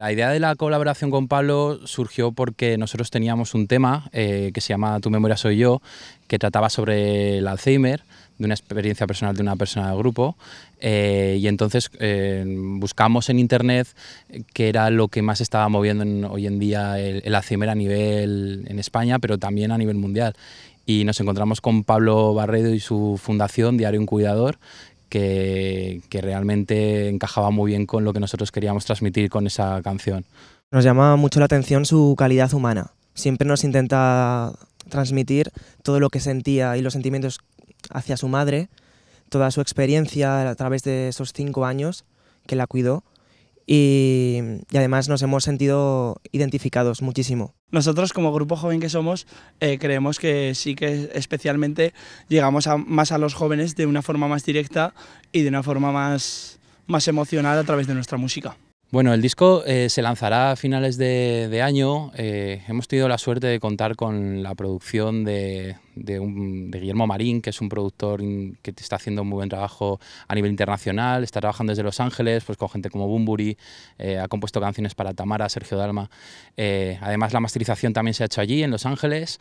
La idea de la colaboración con Pablo surgió porque nosotros teníamos un tema que se llama Tu memoria soy yo, que trataba sobre el Alzheimer, de una experiencia personal de una persona del grupo, y entonces buscamos en internet qué era lo que más estaba moviendo hoy en día el Alzheimer a nivel en España, pero también a nivel mundial. Y nos encontramos con Pablo Barredo y su fundación Diario Un Cuidador, que realmente encajaba muy bien con lo que nosotros queríamos transmitir con esa canción. Nos llama mucho la atención su calidad humana. Siempre nos intenta transmitir todo lo que sentía y los sentimientos hacia su madre, toda su experiencia a través de esos 5 años que la cuidó, y además nos hemos sentido identificados muchísimo. Nosotros, como grupo joven que somos, creemos que sí que especialmente llegamos más a los jóvenes de una forma más directa y de una forma más emocional a través de nuestra música. Bueno, el disco se lanzará a finales de año. Hemos tenido la suerte de contar con la producción de Guillermo Marín, que es un productor que está haciendo un muy buen trabajo a nivel internacional. Está trabajando desde Los Ángeles, pues con gente como Bunbury, ha compuesto canciones para Tamara, Sergio Dalma. Además, la masterización también se ha hecho allí, en Los Ángeles,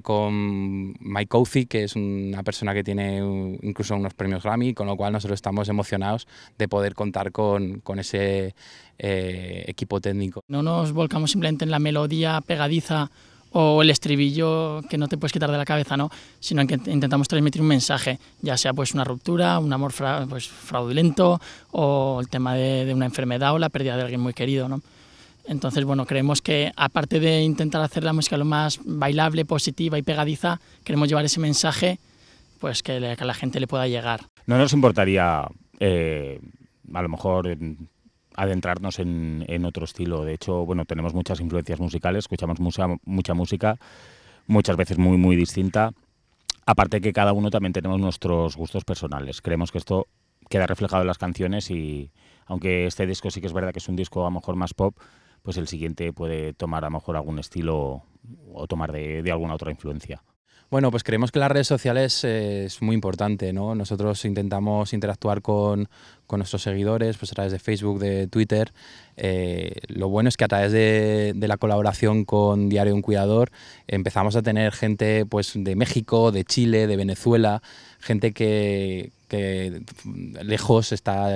con Mike Couthi, que es una persona que tiene incluso unos premios Grammy, con lo cual nosotros estamos emocionados de poder contar con ese equipo técnico. No nos volcamos simplemente en la melodía pegadiza o el estribillo que no te puedes quitar de la cabeza, ¿no? Sino que intentamos transmitir un mensaje, ya sea pues una ruptura, un amor fraudulento, o el tema de una enfermedad o la pérdida de alguien muy querido, ¿no? Entonces, bueno, creemos que aparte de intentar hacer la música lo más bailable, positiva y pegadiza, queremos llevar ese mensaje pues que a la gente le pueda llegar. No nos importaría a lo mejor adentrarnos en otro estilo. De hecho, bueno, tenemos muchas influencias musicales, escuchamos mucha música, muchas veces muy distinta. Aparte que cada uno también tenemos nuestros gustos personales. Creemos que esto queda reflejado en las canciones y aunque este disco sí que es verdad que es un disco a lo mejor más pop, pues el siguiente puede tomar a lo mejor algún estilo o tomar de alguna otra influencia. Bueno, pues creemos que las redes sociales es muy importante, ¿no? Nosotros intentamos interactuar con nuestros seguidores pues a través de Facebook, de Twitter. Lo bueno es que a través de la colaboración con Diario Un Cuidador empezamos a tener gente pues de México, de Chile, de Venezuela, gente que lejos está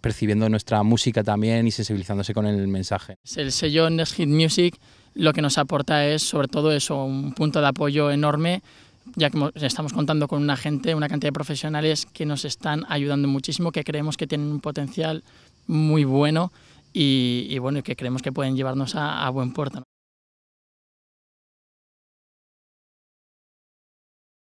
percibiendo nuestra música también y sensibilizándose con el mensaje. El sello Next Hit Music lo que nos aporta es sobre todo eso, un punto de apoyo enorme, ya que estamos contando con una cantidad de profesionales que nos están ayudando muchísimo, que creemos que tienen un potencial muy bueno y bueno, que creemos que pueden llevarnos a buen puerto, ¿no?